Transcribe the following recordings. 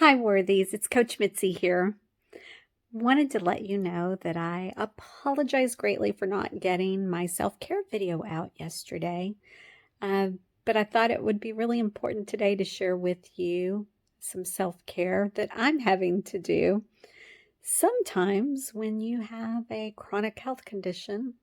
Hi, Worthies. It's Coach Mitzi here. Wanted to let you know that I apologize greatly for not getting my self-care video out yesterday. Uh, but I thought it would be really important today to share with you some self-care that I'm having to do. Sometimes when you have a chronic health condition,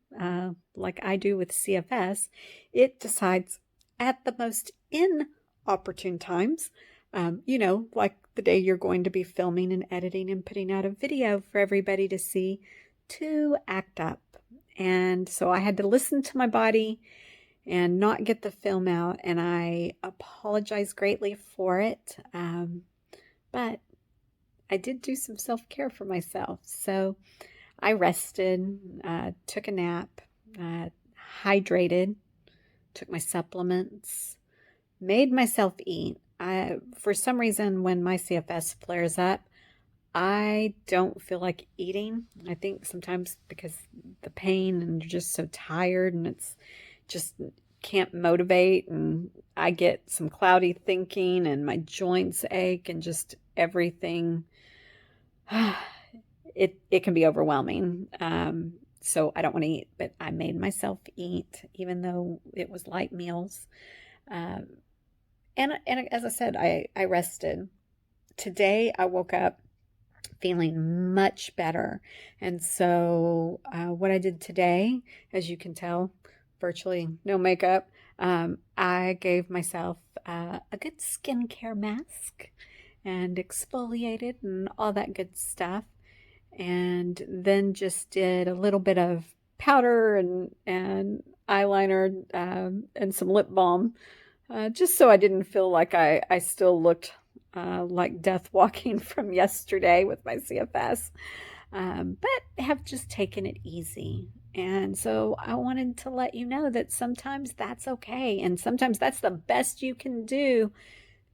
like I do with CFS, it decides at the most inopportune times, like the day you're going to be filming and editing and putting out a video for everybody to see, to act up. And so I had to listen to my body and not get the film out, and I apologize greatly for it. But I did do some self-care for myself. So I rested, took a nap, hydrated, took my supplements, made myself eat. For some reason, when my CFS flares up, I don't feel like eating. I think sometimes because the pain and you're just so tired and it's just can't motivate, and I get some cloudy thinking and my joints ache and just everything. It can be overwhelming. So I don't want to eat, but I made myself eat, even though it was light meals. And as I said, I rested. Today I woke up feeling much better. And so what I did today, as you can tell, virtually no makeup, I gave myself a good skincare mask and exfoliated and all that good stuff. And then just did a little bit of powder and eyeliner and some lip balm, just so I didn't feel like I still looked like death walking from yesterday with my CFS, but have just taken it easy. And so I wanted to let you know that sometimes that's okay, and sometimes that's the best you can do.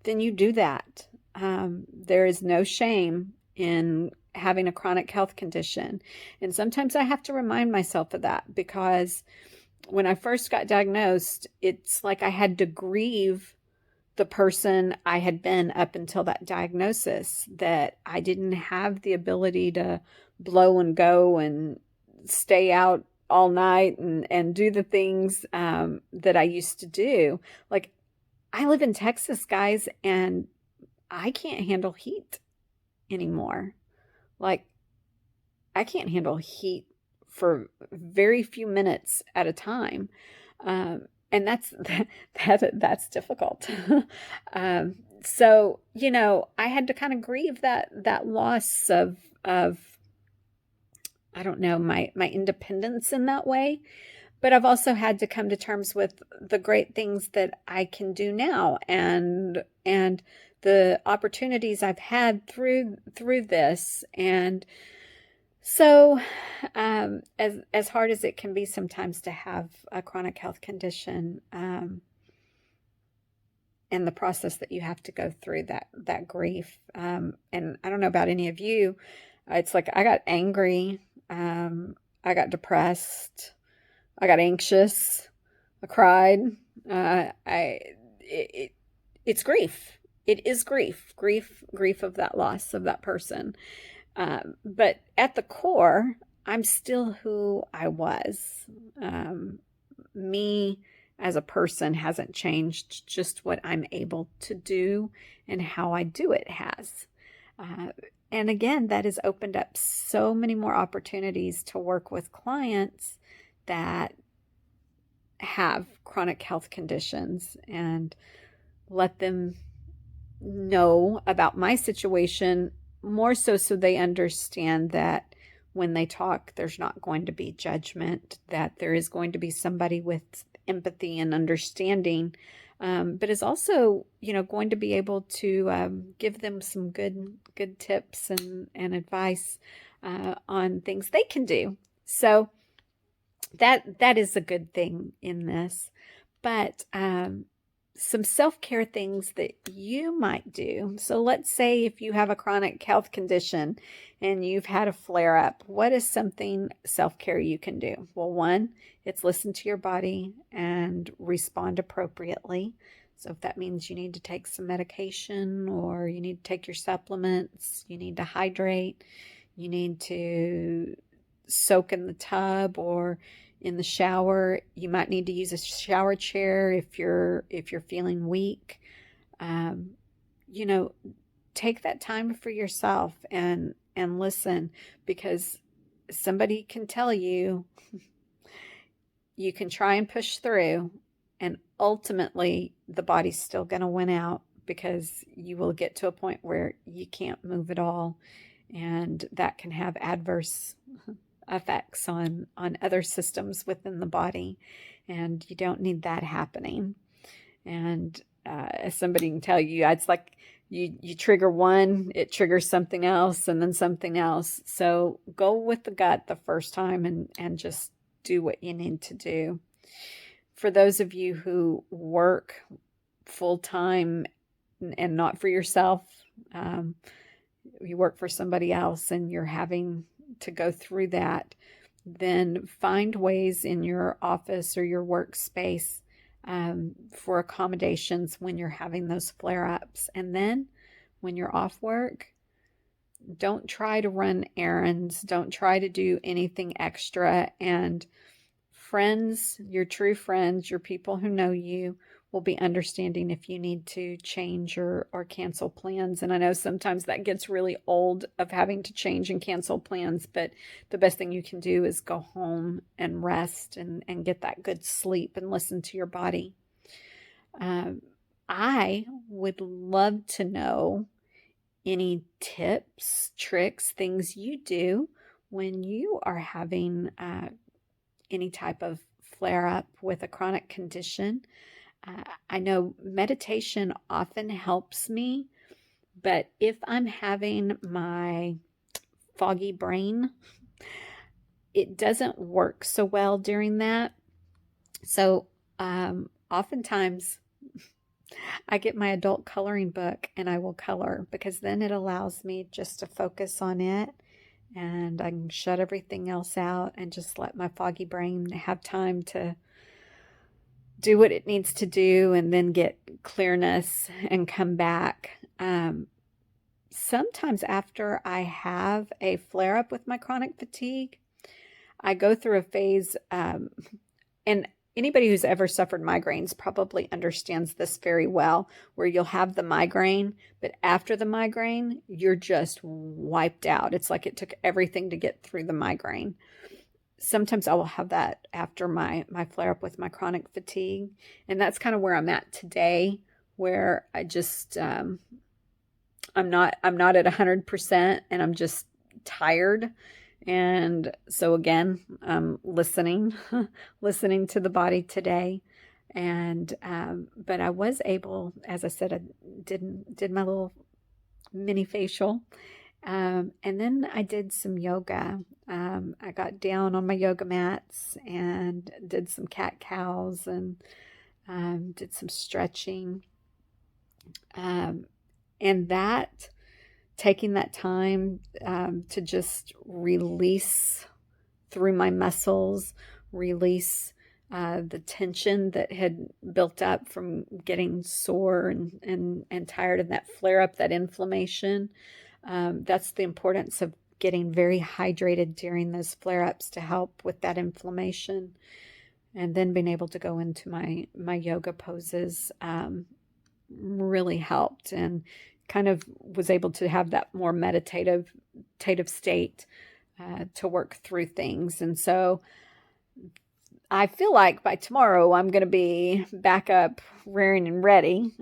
Then you do that. There is no shame in having a chronic health condition. And sometimes I have to remind myself of that, because when I first got diagnosed, it's like I had to grieve the person I had been up until that diagnosis, that I didn't have the ability to blow and go and stay out all night and do the things that I used to do. Like, I live in Texas, guys, and I can't handle heat anymore. Like, I can't handle heat for very few minutes at a time. And that's difficult. So, I had to kind of grieve that loss of, I don't know, my independence in that way. But I've also had to come to terms with the great things that I can do now, and the opportunities I've had through this. And so, as hard as it can be sometimes to have a chronic health condition, and the process that you have to go through, that grief, and I don't know about any of you, it's like I got angry, I got depressed, I got anxious, I cried. It's grief. It is grief of that loss of that person. But at the core, I'm still who I was. Me as a person hasn't changed, just what I'm able to do and how I do it has. And again, that has opened up so many more opportunities to work with clients that have chronic health conditions, and let them know about my situation, more so they understand that when they talk, there's not going to be judgment, that there is going to be somebody with empathy and understanding, but is also, going to be able to give them some good tips and advice on things they can do. So that is a good thing in this. But some self-care things that you might do. So let's say if you have a chronic health condition and you've had a flare-up, what is something self-care you can do? Well, one, it's listen to your body and respond appropriately. So if that means you need to take some medication, or you need to take your supplements, you need to hydrate, you need to soak in the tub or in the shower, you might need to use a shower chair if you're feeling weak. You know, take that time for yourself and listen, because somebody can tell you you can try and push through, and ultimately the body's still going to win out, because you will get to a point where you can't move at all, and that can have adverse effects on other systems within the body, and you don't need that happening. And as somebody can tell you, it's like you trigger one, it triggers something else, and then something else. So go with the gut the first time and just do what you need to do. For those of you who work full-time and not for yourself, you work for somebody else and you're having to go through that, then find ways in your office or your workspace for accommodations when you're having those flare-ups. And then when you're off work, don't try to run errands. Don't try to do anything extra. And friends, your true friends, your people who know you, will be understanding if you need to change or cancel plans. And I know sometimes that gets really old of having to change and cancel plans, but the best thing you can do is go home and rest and get that good sleep and listen to your body. I would love to know any tips, tricks, things you do when you are having any type of flare-up with a chronic condition. I know meditation often helps me, but if I'm having my foggy brain, it doesn't work so well during that. So oftentimes I get my adult coloring book and I will color, because then it allows me just to focus on it, and I can shut everything else out and just let my foggy brain have time to do what it needs to do and then get clearness and come back. Sometimes after I have a flare-up with my chronic fatigue, I go through a phase, and anybody who's ever suffered migraines probably understands this very well, where you'll have the migraine, but after the migraine, you're just wiped out. It's like it took everything to get through the migraine. Sometimes I will have that after my flare-up with my chronic fatigue. And that's kind of where I'm at today, where I just, I'm not at 100%, and I'm just tired. And so again, I'm listening to the body today. And, but I was able, as I said, I did my little mini facial. And then I did some yoga. I got down on my yoga mats and did some cat-cows and did some stretching. And that, taking that time to just release through my muscles, release the tension that had built up from getting sore and tired, and that flare-up, that inflammation. That's the importance of getting very hydrated during those flare-ups to help with that inflammation. And then being able to go into my yoga poses really helped, and kind of was able to have that more meditative state to work through things. And so I feel like by tomorrow I'm going to be back up, rearing and ready.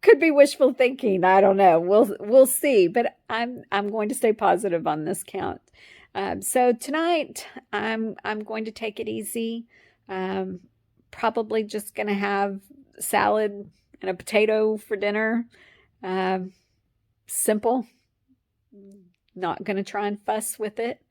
Could be wishful thinking. I don't know. We'll see. But I'm going to stay positive on this count. So tonight I'm going to take it easy. Probably just going to have salad and a potato for dinner. Simple. Not going to try and fuss with it.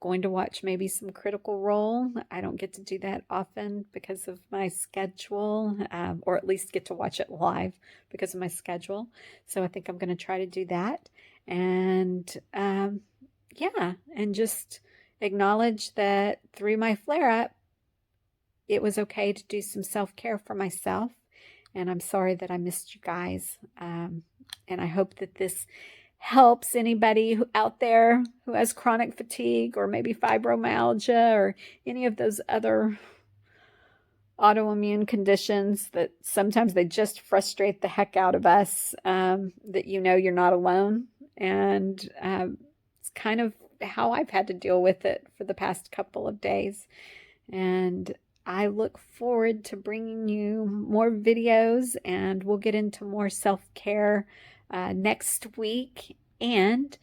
Going to watch maybe some Critical Role. I don't get to do that often because of my schedule, or at least get to watch it live because of my schedule. So I think I'm going to try to do that. And yeah, and just acknowledge that through my flare-up, it was okay to do some self-care for myself. And I'm sorry that I missed you guys. And I hope that this helps anybody out there who has chronic fatigue or maybe fibromyalgia or any of those other autoimmune conditions that sometimes they just frustrate the heck out of us, that you're not alone. And it's kind of how I've had to deal with it for the past couple of days. And I look forward to bringing you more videos, and we'll get into more self-care next week. And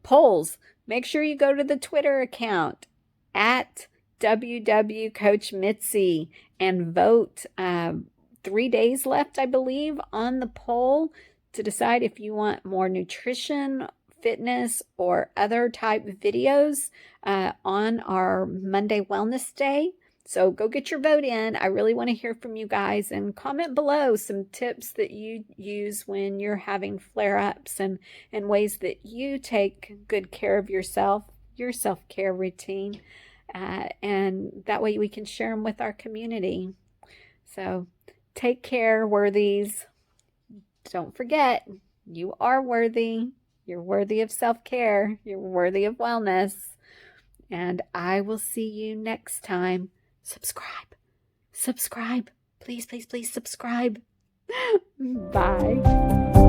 polls, make sure you go to the Twitter account at WW Coach Mitzi and vote. 3 days left, I believe, on the poll to decide if you want more nutrition, fitness, or other type videos on our Monday Wellness Day. So go get your vote in. I really want to hear from you guys, and comment below some tips that you use when you're having flare-ups, and ways that you take good care of yourself, your self-care routine. And that way we can share them with our community. So take care, Worthies. Don't forget, you are worthy. You're worthy of self-care. You're worthy of wellness. And I will see you next time. Subscribe. Please, please, please subscribe. Bye.